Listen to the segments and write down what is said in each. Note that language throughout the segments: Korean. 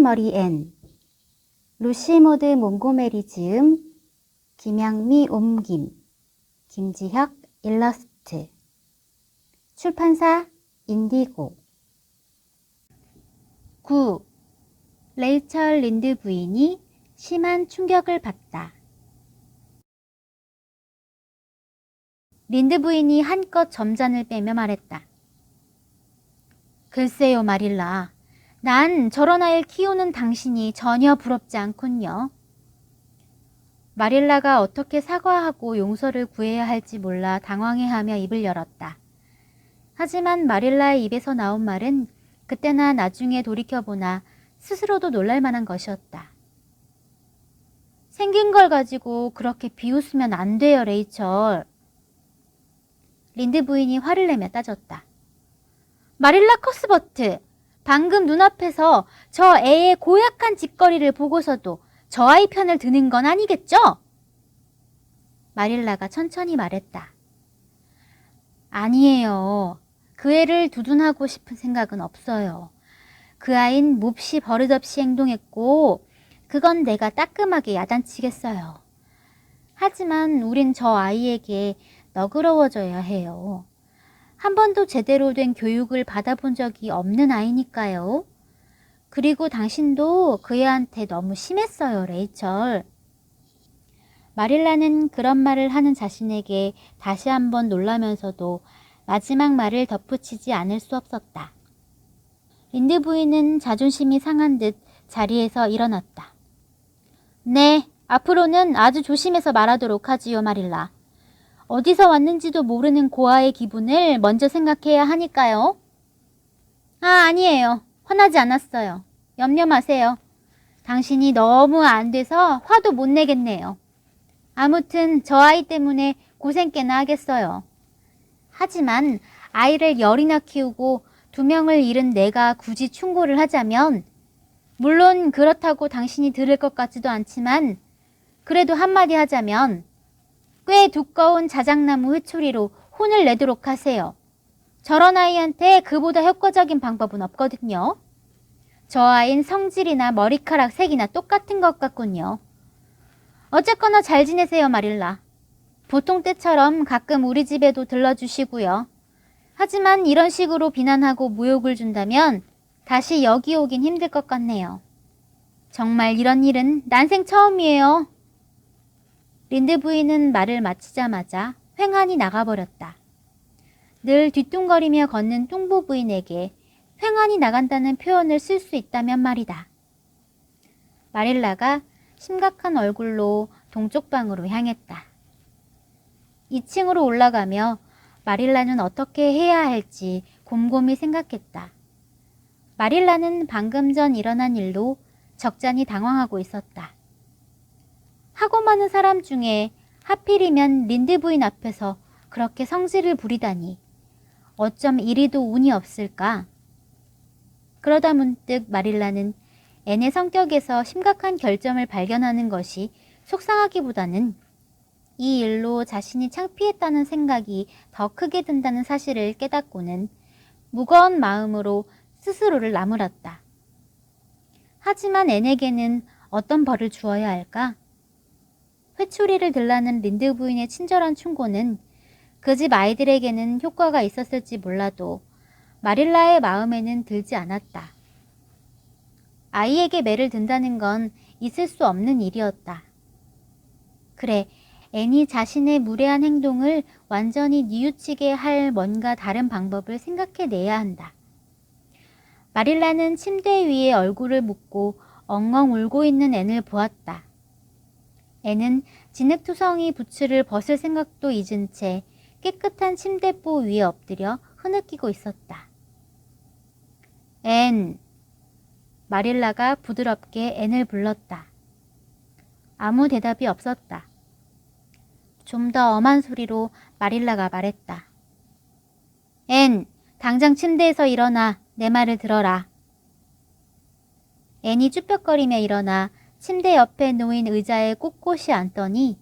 머리 앤, 루시모드 몽고메리 지음, 김양미 옮김, 김지혁 일러스트. 출판사 인디고. 9. 레이첼 린드 부인이 심한 충격을 받다. 린드 부인이 한껏 점잔을 빼며 말했다. 글쎄요, 마릴라. 난 저런 아이를 키우는 당신이 전혀 부럽지 않군요. 마릴라가 어떻게 사과하고 용서를 구해야 할지 몰라 당황해하며 입을 열었다. 하지만 마릴라의 입에서 나온 말은 그때나 나중에 돌이켜보나 스스로도 놀랄 만한 것이었다. 생긴 걸 가지고 그렇게 비웃으면 안 돼요, 레이첼. 린드 부인이 화를 내며 따졌다. 마릴라 커스버트, 방금 눈앞에서 저 애의 고약한 짓거리를 보고서도 저 아이 편을 드는 건 아니겠죠? 마릴라가 천천히 말했다. 아니에요. 그 애를 두둔하고 싶은 생각은 없어요. 그 아이는 몹시 버릇없이 행동했고 그건 내가 따끔하게 야단치겠어요. 하지만 우린 저 아이에게 너그러워져야 해요. 한 번도 제대로 된 교육을 받아본 적이 없는 아이니까요. 그리고 당신도 그 애한테 너무 심했어요, 레이첼. 마릴라는 그런 말을 하는 자신에게 다시 한번 놀라면서도 마지막 말을 덧붙이지 않을 수 없었다. 린드 부인은 자존심이 상한 듯 자리에서 일어났다. 네, 앞으로는 아주 조심해서 말하도록 하지요, 마릴라. 어디서 왔는지도 모르는 고아의 기분을 먼저 생각해야 하니까요. 아니에요. 화나지 않았어요. 염려 마세요. 당신이 너무 안 돼서 화도 못 내겠네요. 아무튼 저 아이 때문에 고생 꽤나 하겠어요. 하지만 아이를 열이나 키우고 2명을 잃은 내가 굳이 충고를 하자면, 물론 그렇다고 당신이 들을 것 같지도 않지만 그래도 한마디 하자면 꽤 두꺼운 자작나무 회초리로 혼을 내도록 하세요. 저런 아이한테 그보다 효과적인 방법은 없거든요. 저 아이는 성질이나 머리카락 색이나 똑같은 것 같군요. 어쨌거나 잘 지내세요, 마릴라. 보통 때처럼 가끔 우리 집에도 들러주시고요. 하지만 이런 식으로 비난하고 모욕을 준다면 다시 여기 오긴 힘들 것 같네요. 정말 이런 일은 난생 처음이에요. 린드 부인은 말을 마치자마자 횡하니 나가버렸다. 늘 뒤뚱거리며 걷는 뚱보 부인에게 횡하니 나간다는 표현을 쓸 수 있다면 말이다. 마릴라가 심각한 얼굴로 동쪽 방으로 향했다. 2층으로 올라가며 마릴라는 어떻게 해야 할지 곰곰이 생각했다. 마릴라는 방금 전 일어난 일로 적잖이 당황하고 있었다. 하고 많은 사람 중에 하필이면 린드 부인 앞에서 그렇게 성질을 부리다니 어쩜 이리도 운이 없을까? 그러다 문득 마릴라는 앤의 성격에서 심각한 결점을 발견하는 것이 속상하기보다는 이 일로 자신이 창피했다는 생각이 더 크게 든다는 사실을 깨닫고는 무거운 마음으로 스스로를 나무랐다. 하지만 앤에게는 어떤 벌을 주어야 할까? 회초리를 들라는 린드 부인의 친절한 충고는 그 집 아이들에게는 효과가 있었을지 몰라도 마릴라의 마음에는 들지 않았다. 아이에게 매를 든다는 건 있을 수 없는 일이었다. 그래, 앤이 자신의 무례한 행동을 완전히 뉘우치게 할 뭔가 다른 방법을 생각해내야 한다. 마릴라는 침대 위에 얼굴을 묻고 엉엉 울고 있는 앤을 보았다. 앤은 진흙투성이 부츠를 벗을 생각도 잊은 채 깨끗한 침대보 위에 엎드려 흐느끼고 있었다. 앤! 마릴라가 부드럽게 앤을 불렀다. 아무 대답이 없었다. 좀 더 엄한 소리로 마릴라가 말했다. 앤! 당장 침대에서 일어나 내 말을 들어라. 앤이 쭈뼛거리며 일어나 침대 옆에 놓인 의자에 꼿꼿이 앉더니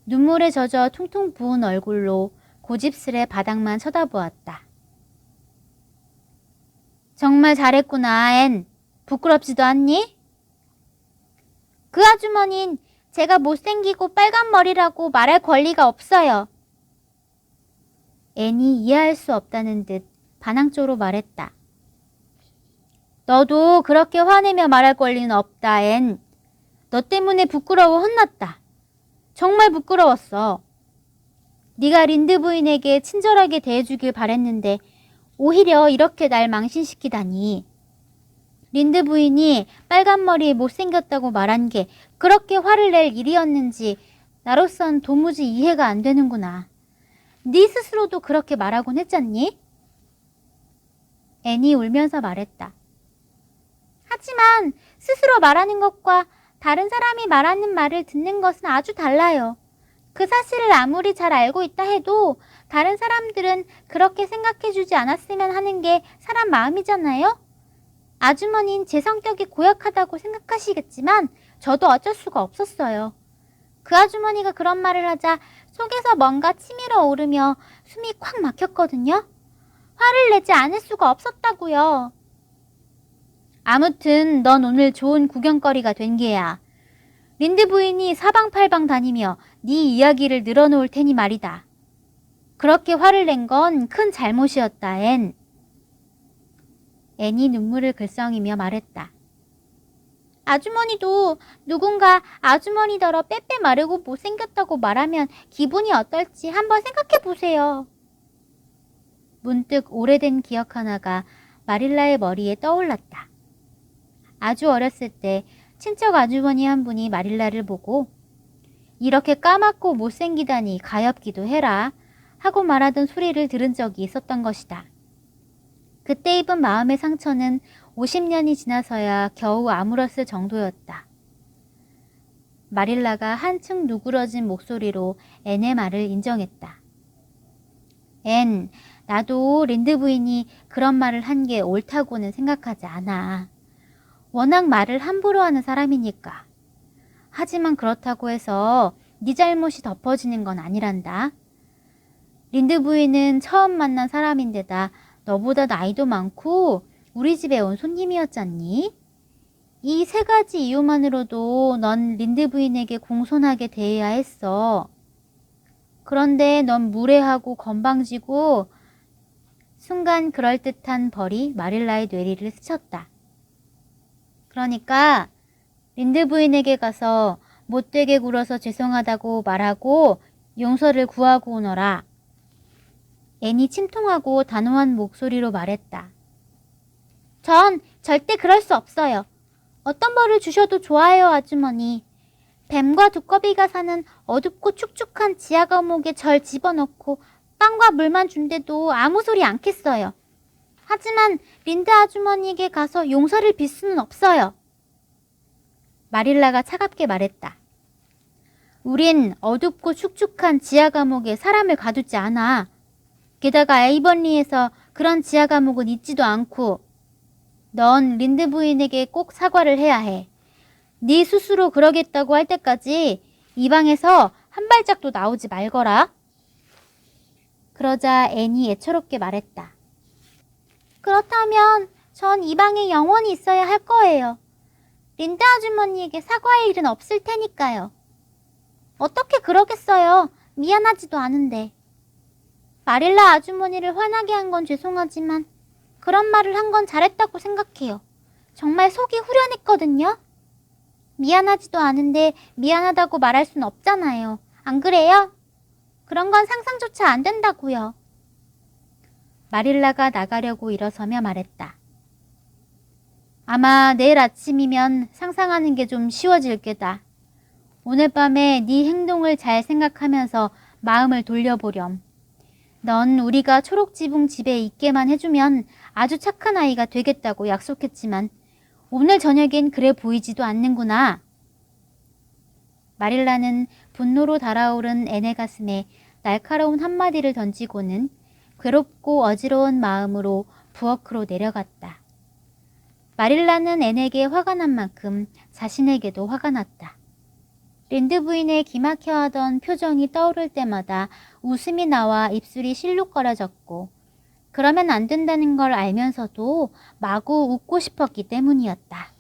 눈물에 젖어 퉁퉁 부은 얼굴로 고집스레 바닥만 쳐다보았다. 정말 잘했구나, 앤. 부끄럽지도 않니? 그 아주머니는 제가 못생기고 빨간 머리라고 말할 권리가 없어요. 앤이 이해할 수 없다는 듯 반항조로 말했다. 너도 그렇게 화내며 말할 권리는 없다, 앤. 너 때문에 부끄러워 혼났다. 정말 부끄러웠어. 네가 린드 부인에게 친절하게 대해주길 바랬는데 오히려 이렇게 날 망신시키다니. 린드 부인이 빨간 머리에 못생겼다고 말한 게 그렇게 화를 낼 일이었는지 나로선 도무지 이해가 안 되는구나. 네 스스로도 그렇게 말하곤 했잖니? 앤이 울면서 말했다. 하지만 스스로 말하는 것과 다른 사람이 말하는 말을 듣는 것은 아주 달라요. 그 사실을 아무리 잘 알고 있다 해도 다른 사람들은 그렇게 생각해주지 않았으면 하는 게 사람 마음이잖아요? 아주머니는 제 성격이 고약하다고 생각하시겠지만 저도 어쩔 수가 없었어요. 그 아주머니가 그런 말을 하자 속에서 뭔가 치밀어 오르며 숨이 콱 막혔거든요. 화를 내지 않을 수가 없었다고요. 아무튼 넌 오늘 좋은 구경거리가 된 게야. 린드 부인이 사방팔방 다니며 네 이야기를 늘어놓을 테니 말이다. 그렇게 화를 낸 건 큰 잘못이었다, 앤. 앤이 눈물을 글썽이며 말했다. 아주머니도 누군가 아주머니더러 빼빼 마르고 못생겼다고 말하면 기분이 어떨지 한번 생각해 보세요. 문득 오래된 기억 하나가 마릴라의 머리에 떠올랐다. 아주 어렸을 때 친척 아주머니 한 분이 마릴라를 보고 이렇게 까맣고 못생기다니 가엾기도 해라 하고 말하던 소리를 들은 적이 있었던 것이다. 그때 입은 마음의 상처는 50년이 지나서야 겨우 아물었을 정도였다. 마릴라가 한층 누그러진 목소리로 앤의 말을 인정했다. 앤, 나도 린드 부인이 그런 말을 한 게 옳다고는 생각하지 않아. 워낙 말을 함부로 하는 사람이니까. 하지만 그렇다고 해서 네 잘못이 덮어지는 건 아니란다. 린드 부인은 처음 만난 사람인데다 너보다 나이도 많고 우리 집에 온 손님이었잖니? 이 세 가지 이유만으로도 넌 린드 부인에게 공손하게 대해야 했어. 그런데 넌 무례하고 건방지고 순간 그럴듯한 벌이 마릴라의 뇌리를 스쳤다. 그러니까 린드 부인에게 가서 못되게 굴어서 죄송하다고 말하고 용서를 구하고 오너라. 앤이 침통하고 단호한 목소리로 말했다. 전 절대 그럴 수 없어요. 어떤 벌을 주셔도 좋아요, 아주머니. 뱀과 두꺼비가 사는 어둡고 축축한 지하 감옥에 절 집어넣고 빵과 물만 준대도 아무 소리 않겠어요. 하지만 린드 아주머니에게 가서 용서를 빌 수는 없어요. 마릴라가 차갑게 말했다. 우린 어둡고 축축한 지하 감옥에 사람을 가두지 않아. 게다가 에이번리에서 그런 지하 감옥은 있지도 않고 넌 린드 부인에게 꼭 사과를 해야 해. 네 스스로 그러겠다고 할 때까지 이 방에서 한 발짝도 나오지 말거라. 그러자 앤이 애처롭게 말했다. 그렇다면 전 이 방에 영원히 있어야 할 거예요. 린드 아주머니에게 사과할 일은 없을 테니까요. 어떻게 그러겠어요. 미안하지도 않은데. 마릴라 아주머니를 화나게 한 건 죄송하지만 그런 말을 한 건 잘했다고 생각해요. 정말 속이 후련했거든요. 미안하지도 않은데 미안하다고 말할 순 없잖아요. 안 그래요? 그런 건 상상조차 안 된다고요. 마릴라가 나가려고 일어서며 말했다. 아마 내일 아침이면 상상하는 게 좀 쉬워질 게다. 오늘 밤에 네 행동을 잘 생각하면서 마음을 돌려보렴. 넌 우리가 초록지붕 집에 있게만 해주면 아주 착한 아이가 되겠다고 약속했지만 오늘 저녁엔 그래 보이지도 않는구나. 마릴라는 분노로 달아오른 앤의 가슴에 날카로운 한마디를 던지고는 괴롭고 어지러운 마음으로 부엌으로 내려갔다. 마릴라는 앤에게 화가 난 만큼 자신에게도 화가 났다. 린드 부인의 기막혀하던 표정이 떠오를 때마다 웃음이 나와 입술이 실룩거려졌고 그러면 안 된다는 걸 알면서도 마구 웃고 싶었기 때문이었다.